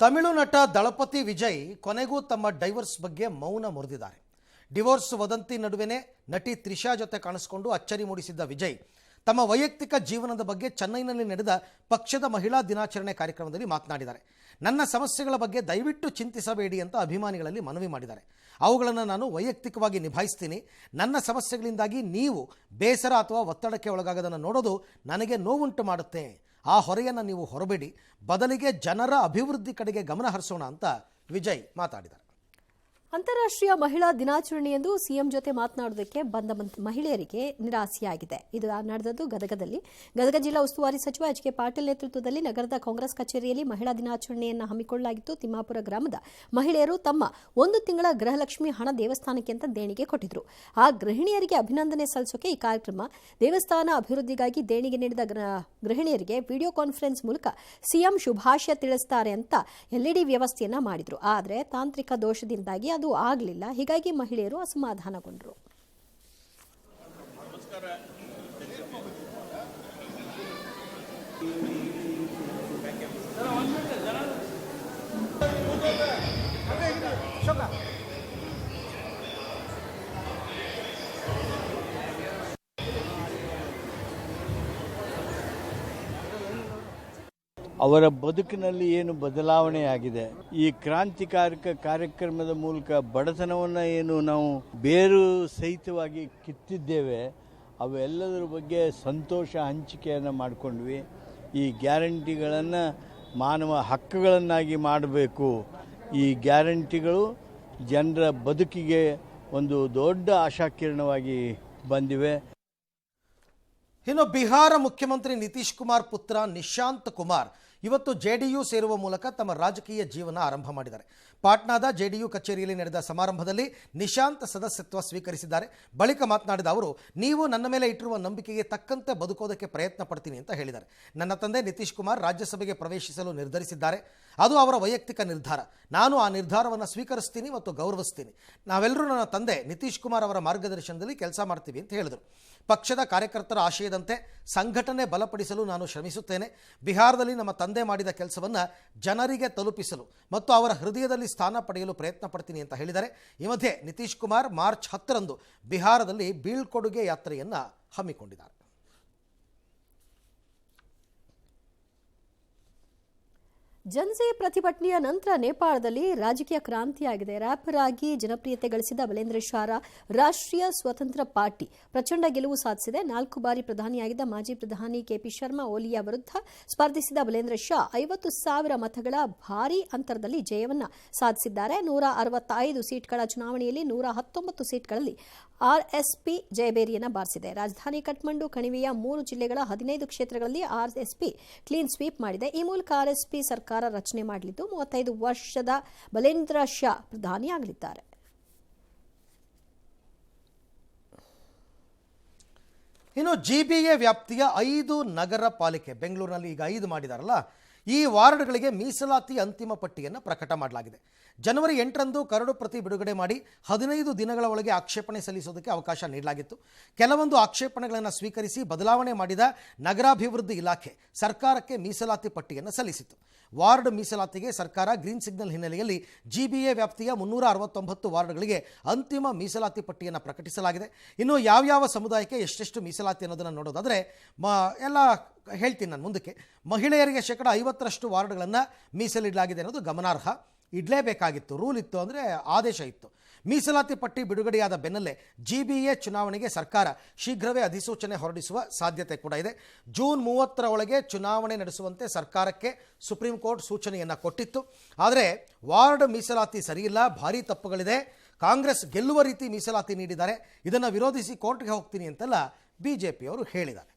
ತಮಿಳು ನಟ ದಳಪತಿ ವಿಜಯ್ ಕೊನೆಗೂ ತಮ್ಮ ಡೈವರ್ಸ್ ಬಗ್ಗೆ ಮೌನ ಮುರಿದಿದ್ದಾರೆ. ಡಿವೋರ್ಸ್ ವದಂತಿ ನಡುವೆನೇ ನಟಿ ತ್ರಿಷಾ ಜೊತೆ ಕಾಣಿಸಿಕೊಂಡು ಅಚ್ಚರಿ ಮೂಡಿಸಿದ್ದ ವಿಜಯ್ ತಮ್ಮ ವೈಯಕ್ತಿಕ ಜೀವನದ ಬಗ್ಗೆ ಚೆನ್ನೈನಲ್ಲಿ ನಡೆದ ಪಕ್ಷದ ಮಹಿಳಾ ದಿನಾಚರಣೆ ಕಾರ್ಯಕ್ರಮದಲ್ಲಿ ಮಾತನಾಡಿದ್ದಾರೆ. ನನ್ನ ಸಮಸ್ಯೆಗಳ ಬಗ್ಗೆ ದಯವಿಟ್ಟು ಚಿಂತಿಸಬೇಡಿ ಅಂತ ಅಭಿಮಾನಿಗಳಲ್ಲಿ ಮನವಿ ಮಾಡಿದ್ದಾರೆ. ಅವುಗಳನ್ನು ನಾನು ವೈಯಕ್ತಿಕವಾಗಿ ನಿಭಾಯಿಸ್ತೀನಿ. ನನ್ನ ಸಮಸ್ಯೆಗಳಿಂದಾಗಿ ನೀವು ಬೇಸರ ಅಥವಾ ಒತ್ತಡಕ್ಕೆ ಒಳಗಾಗೋದನ್ನು ನೋಡೋದು ನನಗೆ ನೋವುಂಟು ಮಾಡುತ್ತೆ. ಆ ಹೊರೆಯನ್ನು ನೀವು ಹೊರಬೇಡಿ, ಬದಲಿಗೆ ಜನರ ಅಭಿವೃದ್ಧಿ ಕಡೆಗೆ ಗಮನ ಹರಿಸೋಣ ಅಂತ ವಿಜಯ್ ಮಾತಾಡಿದ್ದಾರೆ. ಅಂತಾರಾಷ್ಟ್ರೀಯ ಮಹಿಳಾ ದಿನಾಚರಣೆಯಂದು ಸಿಎಂ ಜೊತೆ ಮಾತನಾಡುವುದಕ್ಕೆ ಬಂದ ಮಹಿಳೆಯರಿಗೆ ನಿರಾಸೆಯಾಗಿದೆ. ಇದು ನಡೆದದ್ದು ಗದಗದಲ್ಲಿ. ಗದಗ ಜಿಲ್ಲಾ ಉಸ್ತುವಾರಿ ಸಚಿವ ಎಚ್ ಕೆ ಪಾಟೀಲ್ ನೇತೃತ್ವದಲ್ಲಿ ನಗರದ ಕಾಂಗ್ರೆಸ್ ಕಚೇರಿಯಲ್ಲಿ ಮಹಿಳಾ ದಿನಾಚರಣೆಯನ್ನು ಹಮ್ಮಿಕೊಳ್ಳಲಾಗಿತ್ತು. ತಿಮ್ಮಾಪುರ ಗ್ರಾಮದ ಮಹಿಳೆಯರು ತಮ್ಮ 1 ತಿಂಗಳ ಗೃಹಲಕ್ಷ್ಮಿ ಹಣ ದೇವಸ್ಥಾನಕ್ಕೆ ಅಂತ ದೇಣಿಗೆ ಕೊಟ್ಟಿದ್ರು. ಆ ಗೃಹಿಣಿಯರಿಗೆ ಅಭಿನಂದನೆ ಸಲ್ಲಿಸೋಕೆ ಈ ಕಾರ್ಯಕ್ರಮ. ದೇವಸ್ಥಾನ ಅಭಿವೃದ್ಧಿಗಾಗಿ ದೇಣಿಗೆ ನೀಡಿದ ಗೃಹಿಣಿಯರಿಗೆ ವಿಡಿಯೋ ಕಾನ್ಫರೆನ್ಸ್ ಮೂಲಕ ಸಿಎಂ ಶುಭಾಶಯ ತಿಳಿಸುತ್ತಾರೆ ಅಂತ ಎಲ್ಇಡಿ ವ್ಯವಸ್ಥೆಯನ್ನ ಮಾಡಿದ್ರು. ಆದರೆ ತಾಂತ್ರಿಕ ದೋಷದಿಂದಾಗಿ ಅದು ಆಗಲಿಲ್ಲ. ಹೀಗಾಗಿ ಮಹಿಳೆಯರು ಅಸಮಾಧಾನಗೊಂಡರು. ಅವರ ಬದುಕಿನಲ್ಲಿ ಏನು ಬದಲಾವಣೆಯಾಗಿದೆ, ಈ ಕ್ರಾಂತಿಕಾರಕ ಕಾರ್ಯಕ್ರಮದ ಮೂಲಕ ಬಡತನವನ್ನು ಏನು ನಾವು ಬೇರು ಸಹಿತವಾಗಿ ಕಿತ್ತಿದ್ದೇವೆ, ಅವೆಲ್ಲದರ ಬಗ್ಗೆ ಸಂತೋಷ ಹಂಚಿಕೆಯನ್ನು ಮಾಡಿಕೊಂಡ್ವಿ. ಈ ಗ್ಯಾರಂಟಿಗಳನ್ನು ಮಾನವ ಹಕ್ಕುಗಳನ್ನಾಗಿ ಮಾಡಬೇಕು. ಈ ಗ್ಯಾರಂಟಿಗಳು ಜನರ ಬದುಕಿಗೆ ಒಂದು ದೊಡ್ಡ ಆಶಾಕಿರಣವಾಗಿ ಬಂದಿವೆ. ಇನ್ನು ಬಿಹಾರ ಮುಖ್ಯಮಂತ್ರಿ ನಿತೀಶ್ ಕುಮಾರ್ ಪುತ್ರ ನಿಶಾಂತ್ ಕುಮಾರ್ ಇವತ್ತು ಜೆಡಿಯು ಸೇರುವ ಮೂಲಕ ತಮ್ಮ ರಾಜಕೀಯ ಜೀವನ ಆರಂಭ ಮಾಡಿದ್ದಾರೆ. ಪಾಟ್ನಾದ ಜೆಡಿಯು ಕಚೇರಿಯಲ್ಲಿ ನಡೆದ ಸಮಾರಂಭದಲ್ಲಿ ನಿಶಾಂತ್ ಸದಸ್ಯತ್ವ ಸ್ವೀಕರಿಸಿದ್ದಾರೆ. ಬಳಿಕ ಮಾತನಾಡಿದ ಅವರು, ನೀವು ನನ್ನ ಮೇಲೆ ಇಟ್ಟಿರುವ ನಂಬಿಕೆಗೆ ತಕ್ಕಂತೆ ಬದುಕೋದಕ್ಕೆ ಪ್ರಯತ್ನ ಪಡ್ತೀನಿ ಅಂತ ಹೇಳಿದ್ದಾರೆ. ನನ್ನ ತಂದೆ ನಿತೀಶ್ ಕುಮಾರ್ ರಾಜ್ಯಸಭೆಗೆ ಪ್ರವೇಶಿಸಲು ನಿರ್ಧರಿಸಿದ್ದಾರೆ. ಅದು ಅವರ ವೈಯಕ್ತಿಕ ನಿರ್ಧಾರ. ನಾನು ಆ ನಿರ್ಧಾರವನ್ನು ಸ್ವೀಕರಿಸ್ತೀನಿ ಮತ್ತು ಗೌರವಿಸ್ತೀನಿ. ನಾವೆಲ್ಲರೂ ನನ್ನ ತಂದೆ ನಿತೀಶ್ ಕುಮಾರ್ ಅವರ ಮಾರ್ಗದರ್ಶನದಲ್ಲಿ ಕೆಲಸ ಮಾಡ್ತೀವಿ ಅಂತ ಹೇಳಿದರು. ಪಕ್ಷದ ಕಾರ್ಯಕರ್ತರ ಆಶಯದಂತೆ ಸಂಘಟನೆ ಬಲಪಡಿಸಲು ನಾನು ಶ್ರಮಿಸುತ್ತೇನೆ. ಬಿಹಾರದಲ್ಲಿ ನಮ್ಮ ತಂದೆ ಮಾಡಿದ ಕೆಲಸವನ್ನು ಜನರಿಗೆ ತಲುಪಿಸಲು ಮತ್ತು ಅವರ ಹೃದಯದಲ್ಲಿ ಸ್ಥಾನ ಪಡೆಯಲು ಪ್ರಯತ್ನ ಪಡ್ತೀನಿ ಅಂತ ಹೇಳಿದ್ದಾರೆ. ಈ ಮಧ್ಯೆ ನಿತೀಶ್ ಕುಮಾರ್ ಮಾರ್ಚ್ 10ರಂದು ಬಿಹಾರದಲ್ಲಿ ಬೀಳ್ಕೊಡುಗೆ ಯಾತ್ರೆಯನ್ನು ಹಮ್ಮಿಕೊಂಡಿದ್ದಾರೆ. ಜನ್ಸಿ ಪ್ರತಿಭಟನೆಯ ನಂತರ ನೇಪಾಳದಲ್ಲಿ ರಾಜಕೀಯ ಕ್ರಾಂತಿಯಾಗಿದೆ. ರ್ಯಾಪರ್ ಆಗಿ ಜನಪ್ರಿಯತೆ ಗಳಿಸಿದ ಬಲೇಂದ್ರ ಶಾರ ರಾಷ್ಟ್ರೀಯ ಸ್ವತಂತ್ರ ಪಾರ್ಟಿ ಪ್ರಚಂಡ ಗೆಲುವು ಸಾಧಿಸಿದೆ. 4 ಬಾರಿ ಪ್ರಧಾನಿಯಾಗಿದ್ದ ಮಾಜಿ ಪ್ರಧಾನಿ ಕೆಪಿ ಶರ್ಮಾ ಓಲಿಯ ವಿರುದ್ಧ ಸ್ಪರ್ಧಿಸಿದ ಬಲೇಂದ್ರ ಶಾ 50,000 ಮತಗಳ ಭಾರೀ ಅಂತರದಲ್ಲಿ ಜಯವನ್ನು ಸಾಧಿಸಿದ್ದಾರೆ. 165 ಸೀಟ್ಗಳ ಚುನಾವಣೆಯಲ್ಲಿ 119 ಸೀಟ್ಗಳಲ್ಲಿ ಆರ್ಎಸ್ಪಿ ಜಯಬೇರಿಯನ್ನು ಬಾರಿಸಿದೆ. ರಾಜಧಾನಿ ಕಠ್ಮಂಡು ಕಣಿವೆಯ 3 ಜಿಲ್ಲೆಗಳ 15 ಕ್ಷೇತ್ರಗಳಲ್ಲಿ ಆರ್ಎಸ್ಪಿ ಕ್ಲೀನ್ ಸ್ವೀಪ್ ಮಾಡಿದೆ. ಈ ಮೂಲಕ ಆರ್ಎಸ್ಪಿ ಸರ್ಕಾರ ರಚನೆ ಮಾಡಲಿದ್ದು 35 ವರ್ಷದ ಬಲೇಂದ್ರ ಶಾ ಪ್ರಧಾನಿಯಾಗಲಿದ್ದಾರೆ. ಇನ್ನು ಜಿಬಿಎ ವ್ಯಾಪ್ತಿಯ 5 ನಗರ ಪಾಲಿಕೆ, ಬೆಂಗಳೂರಿನಲ್ಲಿ ಈಗ 5 ಮಾಡಿದಾರಲ್ಲ, ಈ ವಾರ್ಡ್ಗಳಿಗೆ ಮೀಸಲಾತಿ ಅಂತಿಮ ಪಟ್ಟಿಯನ್ನು ಪ್ರಕಟ ಮಾಡಲಾಗಿದೆ. ಜನವರಿ 8ರಂದು ಕರಡು ಪ್ರತಿ ಬಿಡುಗಡೆ ಮಾಡಿ 15 ದಿನಗಳ ಒಳಗೆ ಆಕ್ಷೇಪಣೆ ಸಲ್ಲಿಸೋದಕ್ಕೆ ಅವಕಾಶ ನೀಡಲಾಗಿತ್ತು. ಕೆಲವೊಂದು ಆಕ್ಷೇಪಣೆಗಳನ್ನು ಸ್ವೀಕರಿಸಿ ಬದಲಾವಣೆ ಮಾಡಿದ ನಗರಾಭಿವೃದ್ಧಿ ಇಲಾಖೆ ಸರ್ಕಾರಕ್ಕೆ ಮೀಸಲಾತಿ ಪಟ್ಟಿಯನ್ನು ಸಲ್ಲಿಸಿತ್ತು. ವಾರ್ಡ್ ಮೀಸಲಾತಿಗೆ ಸರ್ಕಾರ ಗ್ರೀನ್ ಸಿಗ್ನಲ್ ಹಿನ್ನೆಲೆಯಲ್ಲಿ ಜಿಬಿಎ ವ್ಯಾಪ್ತಿಯ 369 ವಾರ್ಡ್ಗಳಿಗೆ ಅಂತಿಮ ಮೀಸಲಾತಿ ಪಟ್ಟಿಯನ್ನು ಪ್ರಕಟಿಸಲಾಗಿದೆ. ಇನ್ನು ಯಾವ್ಯಾವ ಸಮುದಾಯಕ್ಕೆ ಎಷ್ಟೆಷ್ಟು ಮೀಸಲಾತಿ ಅನ್ನೋದನ್ನು ನೋಡೋದಾದರೆ ಎಲ್ಲ ಹೇಳ್ತೀನಿ ನಾನು ಮುಂದಕ್ಕೆ. ಮಹಿಳೆಯರಿಗೆ 50% ವಾರ್ಡ್ಗಳನ್ನು ಮೀಸಲಿಡಲಾಗಿದೆ ಅನ್ನೋದು ಗಮನಾರ್ಹ. ಇಡಲೇಬೇಕಾಗಿತ್ತು, ರೂಲ್ ಇತ್ತು, ಅಂದರೆ ಆದೇಶ ಇತ್ತು. ಮೀಸಲಾತಿ ಪಟ್ಟಿ ಬಿಡುಗಡೆಯಾದ ಬೆನ್ನಲ್ಲೇ ಜಿಬಿಎ ಚುನಾವಣೆಗೆ ಸರ್ಕಾರ ಶೀಘ್ರವೇ ಅಧಿಸೂಚನೆ ಹೊರಡಿಸುವ ಸಾಧ್ಯತೆ ಕೂಡ ಇದೆ. ಜೂನ್ 30ರ ಒಳಗೆ ಚುನಾವಣೆ ನಡೆಸುವಂತೆ ಸರ್ಕಾರಕ್ಕೆ ಸುಪ್ರೀಂ ಕೋರ್ಟ್ ಸೂಚನೆಯನ್ನು ಕೊಟ್ಟಿತ್ತು. ಆದರೆ ವಾರ್ಡ್ ಮೀಸಲಾತಿ ಸರಿಯಿಲ್ಲ, ಭಾರೀ ತಪ್ಪುಗಳಿದೆ, ಕಾಂಗ್ರೆಸ್ ಗೆಲ್ಲುವ ರೀತಿ ಮೀಸಲಾತಿ ನೀಡಿದ್ದಾರೆ, ಇದನ್ನು ವಿರೋಧಿಸಿ ಕೋರ್ಟ್ಗೆ ಹೋಗ್ತೀನಿ ಅಂತೆಲ್ಲ ಬಿಜೆಪಿಯವರು ಹೇಳಿದ್ದಾರೆ.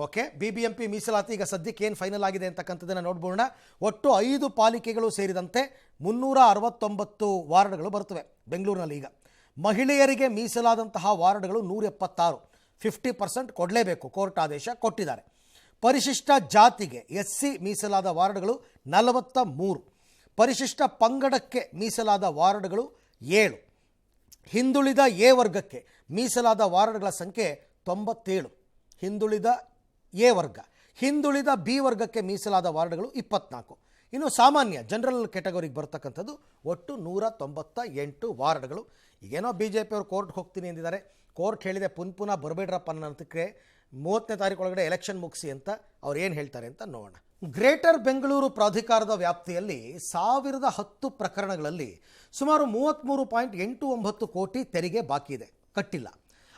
ಓಕೆ, ಬಿಬಿಎಂಪಿ ಮೀಸಲಾತಿ ಈಗ ಸದ್ಯಕ್ಕೆ ಏನು ಫೈನಲ್ ಆಗಿದೆ ಅಂತಕ್ಕಂಥದ್ದನ್ನು ನೋಡ್ಬೋಣ. ಒಟ್ಟು 5 ಪಾಲಿಕೆಗಳು ಸೇರಿದಂತೆ 369 ವಾರ್ಡ್ಗಳು ಬರ್ತವೆ ಬೆಂಗಳೂರಿನಲ್ಲಿ. ಈಗ ಮಹಿಳೆಯರಿಗೆ ಮೀಸಲಾದಂತಹ ವಾರ್ಡ್ಗಳು 176, 50% ಕೊಡಲೇಬೇಕು, ಕೋರ್ಟ್ ಆದೇಶ ಕೊಟ್ಟಿದ್ದಾರೆ. ಪರಿಶಿಷ್ಟ ಜಾತಿಗೆ ಎಸ್ಸಿ ಮೀಸಲಾದ ವಾರ್ಡ್ಗಳು 43, ಪರಿಶಿಷ್ಟ ಪಂಗಡಕ್ಕೆ ಮೀಸಲಾದ ವಾರ್ಡ್ಗಳು 7, ಹಿಂದುಳಿದ ಎ ವರ್ಗಕ್ಕೆ ಮೀಸಲಾದ ವಾರ್ಡ್ಗಳ ಸಂಖ್ಯೆ 97, ಹಿಂದುಳಿದ ಎ ವರ್ಗ ಹಿಂದುಳಿದ ಬಿ ವರ್ಗಕ್ಕೆ ಮೀಸಲಾದ ವಾರ್ಡ್ಗಳು 24. ಇನ್ನು ಸಾಮಾನ್ಯ ಜನರಲ್ ಕ್ಯಾಟಗರಿಗೆ ಬರ್ತಕ್ಕಂಥದ್ದು ಒಟ್ಟು 198 ವಾರ್ಡ್ಗಳು. ಈಗೇನೋ BJP ಅವರು ಕೋರ್ಟ್ಗೆ ಹೋಗ್ತೀನಿ ಎಂದಿದ್ದಾರೆ. ಕೋರ್ಟ್ ಹೇಳಿದೆ ಪುನಃ ಬರಬೇಡ್ರಪ್ಪ ಅನ್ನೋದಕ್ಕೆ 30ನೇ ತಾರೀಕು ಒಳಗಡೆ ಎಲೆಕ್ಷನ್ ಮುಗಿಸಿ ಅಂತ ಅವ್ರು ಏನು ಹೇಳ್ತಾರೆ ಅಂತ ನೋಡೋಣ. ಗ್ರೇಟರ್ ಬೆಂಗಳೂರು ಪ್ರಾಧಿಕಾರದ ವ್ಯಾಪ್ತಿಯಲ್ಲಿ 1010 ಪ್ರಕರಣಗಳಲ್ಲಿ ಸುಮಾರು 33.89 ಕೋಟಿ ತೆರಿಗೆ ಬಾಕಿ ಇದೆ, ಕಟ್ಟಿಲ್ಲ.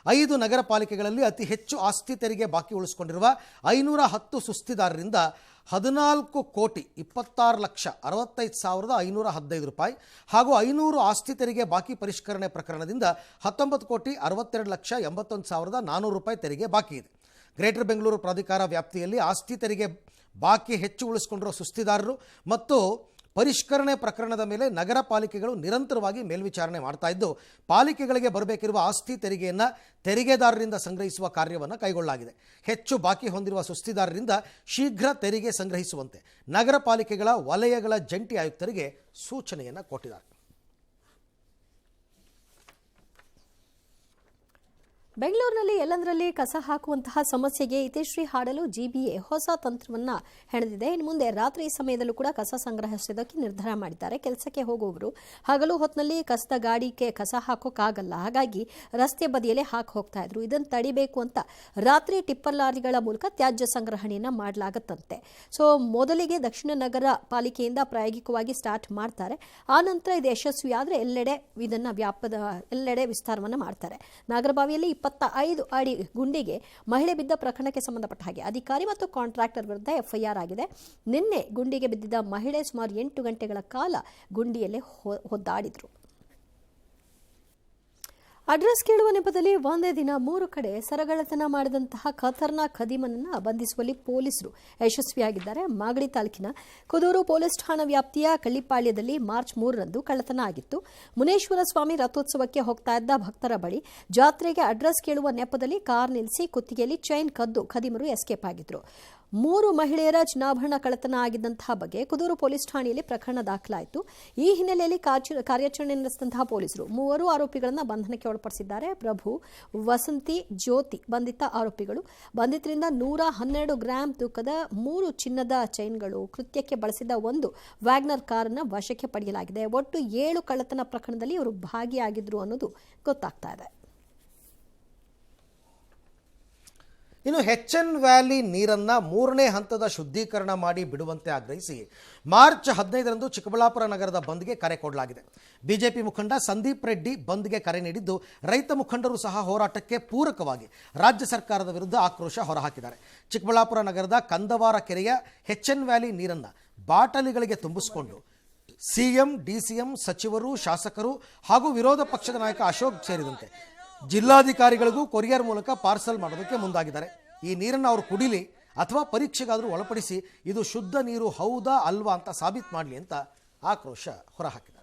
5 ನಗರ ಪಾಲಿಕೆಗಳಲ್ಲಿ ಅತಿ ಹೆಚ್ಚು ಆಸ್ತಿ ತೆರಿಗೆ ಬಾಕಿ ಉಳಿಸಿಕೊಂಡಿರುವ 510 ಸುಸ್ತಿದಾರರಿಂದ 14,26,65,515 ರೂಪಾಯಿ ಹಾಗೂ 500 ಆಸ್ತಿ ತೆರಿಗೆ ಬಾಕಿ ಪರಿಷ್ಕರಣೆ ಪ್ರಕರಣದಿಂದ 19,62,81,400 ರೂಪಾಯಿ ತೆರಿಗೆ ಬಾಕಿ ಇದೆ. ಗ್ರೇಟರ್ ಬೆಂಗಳೂರು ಪ್ರಾಧಿಕಾರ ವ್ಯಾಪ್ತಿಯಲ್ಲಿ ಆಸ್ತಿ ತೆರಿಗೆ ಬಾಕಿ ಹೆಚ್ಚು ಉಳಿಸಿಕೊಂಡಿರುವ ಸುಸ್ತಿದಾರರು ಮತ್ತು ಪರಿಷ್ಕರಣೆ ಪ್ರಕರಣದ ಮೇಲೆ ನಗರ ಪಾಲಿಕೆಗಳು ನಿರಂತರವಾಗಿ ಮೇಲ್ವಿಚಾರಣೆ ಮಾಡ್ತಾ ಇದ್ದು, ಪಾಲಿಕೆಗಳಿಗೆ ಬರಬೇಕಿರುವ ಆಸ್ತಿ ತೆರಿಗೆಯನ್ನು ತೆರಿಗೆದಾರರಿಂದ ಸಂಗ್ರಹಿಸುವ ಕಾರ್ಯವನ್ನು ಕೈಗೊಳ್ಳಲಾಗಿದೆ. ಹೆಚ್ಚು ಬಾಕಿ ಹೊಂದಿರುವ ಸುಸ್ತಿದಾರರಿಂದ ಶೀಘ್ರ ತೆರಿಗೆ ಸಂಗ್ರಹಿಸುವಂತೆ ನಗರ ಪಾಲಿಕೆಗಳ ವಲಯಗಳ ಜಂಟಿ ಆಯುಕ್ತರಿಗೆ ಸೂಚನೆಯನ್ನು ಕೊಟ್ಟಿದ್ದಾರೆ. ಬೆಂಗಳೂರಿನಲ್ಲಿ ಎಲ್ಲಂದರಲ್ಲಿ ಕಸ ಹಾಕುವಂತಹ ಸಮಸ್ಯೆಗೆ ಇತಿಶ್ರೀ ಹಾಡಲು GBA ಹೊಸ ತಂತ್ರವನ್ನು ಹೆಣೆದಿದೆ. ಇನ್ನು ಮುಂದೆ ರಾತ್ರಿ ಸಮಯದಲ್ಲೂ ಕೂಡ ಕಸ ಸಂಗ್ರಹಿಸೋದಕ್ಕೆ ನಿರ್ಧಾರ ಮಾಡಿದ್ದಾರೆ. ಕೆಲಸಕ್ಕೆ ಹೋಗುವವರು ಹಗಲು ಹೊತ್ತಿನಲ್ಲಿ ಕಸದ ಗಾಡಿಗೆ ಕಸ ಹಾಕೋಕ್ಕಾಗಲ್ಲ, ಹಾಗಾಗಿ ರಸ್ತೆ ಬದಿಯಲ್ಲೇ ಹಾಕಿ ಹೋಗ್ತಾ ಇದ್ರು. ಇದನ್ನು ತಡಿಬೇಕು ಅಂತ ರಾತ್ರಿ ಟಿಪ್ಪರ್ ಲಾರಿಗಳ ಮೂಲಕ ತ್ಯಾಜ್ಯ ಸಂಗ್ರಹಣೆಯನ್ನು ಮಾಡಲಾಗುತ್ತಂತೆ. ಸೊ ಮೊದಲಿಗೆ ದಕ್ಷಿಣ ನಗರ ಪಾಲಿಕೆಯಿಂದ ಪ್ರಾಯೋಗಿಕವಾಗಿ ಸ್ಟಾರ್ಟ್ ಮಾಡ್ತಾರೆ. ಆ ನಂತರ ಇದು ಯಶಸ್ವಿ ಆದರೆ ಎಲ್ಲೆಡೆ ವಿಸ್ತಾರವನ್ನು ಮಾಡ್ತಾರೆ. ನಾಗರಬಾವಿಯಲ್ಲಿ 25 ಅಡಿ ಗುಂಡಿಗೆ ಮಹಿಳೆ ಬಿದ್ದ ಪ್ರಕರಣಕ್ಕೆ ಸಂಬಂಧಪಟ್ಟ ಹಾಗೆ ಅಧಿಕಾರಿ ಮತ್ತು ಕಾಂಟ್ರಾಕ್ಟರ್ ವಿರುದ್ಧ FIR ಆಗಿದೆ. ನಿನ್ನೆ ಗುಂಡಿಗೆ ಬಿದ್ದಿದ್ದ ಮಹಿಳೆ ಸುಮಾರು 8 ಗಂಟೆಗಳ ಕಾಲ ಗುಂಡಿಯಲ್ಲೇ ಒದ್ದಾಡಿದ್ರು. ಅಡ್ರೆಸ್ ಕೇಳುವ ನೆಪದಲ್ಲಿ ಒಂದೇ ದಿನ 3 ಕಡೆ ಸರಗಳ್ಳತನ ಮಾಡಿದಂತಹ ಖತರ್ನಾಕ್ ಖದೀಮನನ್ನು ಬಂಧಿಸುವಲ್ಲಿ ಪೊಲೀಸರು ಯಶಸ್ವಿಯಾಗಿದ್ದಾರೆ. ಮಾಗಡಿ ತಾಲೂಕಿನ ಕುದೂರು ಪೊಲೀಸ್ ಠಾಣಾ ವ್ಯಾಪ್ತಿಯ ಕಳ್ಳಿಪಾಳ್ಯದಲ್ಲಿ ಮಾರ್ಚ್ 3ರಂದು ಕಳ್ಳತನ ಆಗಿತ್ತು. ಮುನೇಶ್ವರ ಸ್ವಾಮಿ ರಥೋತ್ಸವಕ್ಕೆ ಹೋಗ್ತಾ ಇದ್ದ ಭಕ್ತರ ಬಳಿ ಜಾತ್ರೆಗೆ ಅಡ್ರೆಸ್ ಕೇಳುವ ನೆಪದಲ್ಲಿ ಕಾರ್ ನಿಲ್ಲಿಸಿ ಕುತ್ತಿಗೆಯಲ್ಲಿ ಚೈನ್ ಕದ್ದು ಖದೀಮರು ಎಸ್ಕೇಪ್ ಆಗಿದ್ರು. 3 ಮಹಿಳೆಯರ ಚಿನ್ನಾಭರಣ ಕಳ್ಳತನ ಆಗಿದ್ದಂತಹ ಬಗ್ಗೆ ಕುದೂರು ಪೊಲೀಸ್ ಠಾಣೆಯಲ್ಲಿ ಪ್ರಕರಣ ದಾಖಲಾಯಿತು. ಈ ಹಿನ್ನೆಲೆಯಲ್ಲಿ ಕಾರ್ಯಾಚರಣೆ ನಡೆಸಿದಂತಹ ಪೊಲೀಸರು 3 ಆರೋಪಿಗಳನ್ನು ಬಂಧನಕ್ಕೆ ಒಳಪಡಿಸಿದ್ದಾರೆ. ಪ್ರಭು, ವಸಂತಿ, ಜ್ಯೋತಿ ಬಂಧಿತ ಆರೋಪಿಗಳು. ಬಂಧಿತರಿಂದ 112 ಗ್ರಾಂ ತೂಕದ 3 ಚಿನ್ನದ ಚೈನ್ಗಳು, ಕೃತ್ಯಕ್ಕೆ ಬಳಸಿದ 1 ವ್ಯಾಗ್ನರ್ ಕಾರನ್ನು ವಶಕ್ಕೆ ಪಡೆಯಲಾಗಿದೆ. ಒಟ್ಟು 7 ಕಳ್ಳತನ ಪ್ರಕರಣದಲ್ಲಿ ಇವರು ಭಾಗಿಯಾಗಿದ್ರು ಅನ್ನೋದು ಗೊತ್ತಾಗ್ತಾ ಇದೆ. ಇನ್ನು HN ವ್ಯಾಲಿ ನೀರನ್ನು 3ನೇ ಹಂತದ ಶುದ್ಧೀಕರಣ ಮಾಡಿ ಬಿಡುವಂತೆ ಆಗ್ರಹಿಸಿ ಮಾರ್ಚ್ 15ರಂದು ಚಿಕ್ಕಬಳ್ಳಾಪುರ ನಗರದ ಬಂದ್ಗೆ ಕರೆ ಕೊಡಲಾಗಿದೆ. BJP ಮುಖಂಡ ಸಂದೀಪ್ ರೆಡ್ಡಿ ಬಂದ್ಗೆ ಕರೆ ನೀಡಿದ್ದು, ರೈತ ಮುಖಂಡರು ಸಹ ಹೋರಾಟಕ್ಕೆ ಪೂರಕವಾಗಿ ರಾಜ್ಯ ಸರ್ಕಾರದ ವಿರುದ್ಧ ಆಕ್ರೋಶ ಹೊರಹಾಕಿದ್ದಾರೆ. ಚಿಕ್ಕಬಳ್ಳಾಪುರ ನಗರದ ಕಂದವಾರ ಕೆರೆಯ HN ವ್ಯಾಲಿ ನೀರನ್ನು ಬಾಟಲಿಗಳಿಗೆ ತುಂಬಿಸಿಕೊಂಡು CM, DCM, ಸಚಿವರು, ಶಾಸಕರು ಹಾಗೂ ವಿರೋಧ ಪಕ್ಷದ ನಾಯಕ ಅಶೋಕ್ ಸೇರಿದಂತೆ ಜಿಲ್ಲಾಧಿಕಾರಿಗಳಿಗೂ ಕೊರಿಯರ್ ಮೂಲಕ ಪಾರ್ಸಲ್ ಮಾಡೋದಕ್ಕೆ ಮುಂದಾಗಿದ್ದಾರೆ. ಈ ನೀರನ್ನು ಅವರು ಕುಡಿಲಿ ಅಥವಾ ಪರೀಕ್ಷೆಗಾದರೂ ಒಳಪಡಿಸಿ ಇದು ಶುದ್ಧ ನೀರು ಹೌದಾ ಅಲ್ವಾ ಅಂತ ಸಾಬೀತು ಮಾಡಲಿ ಅಂತ ಆಕ್ರೋಶ ಹೊರಹಾಕಿದ್ದಾರೆ.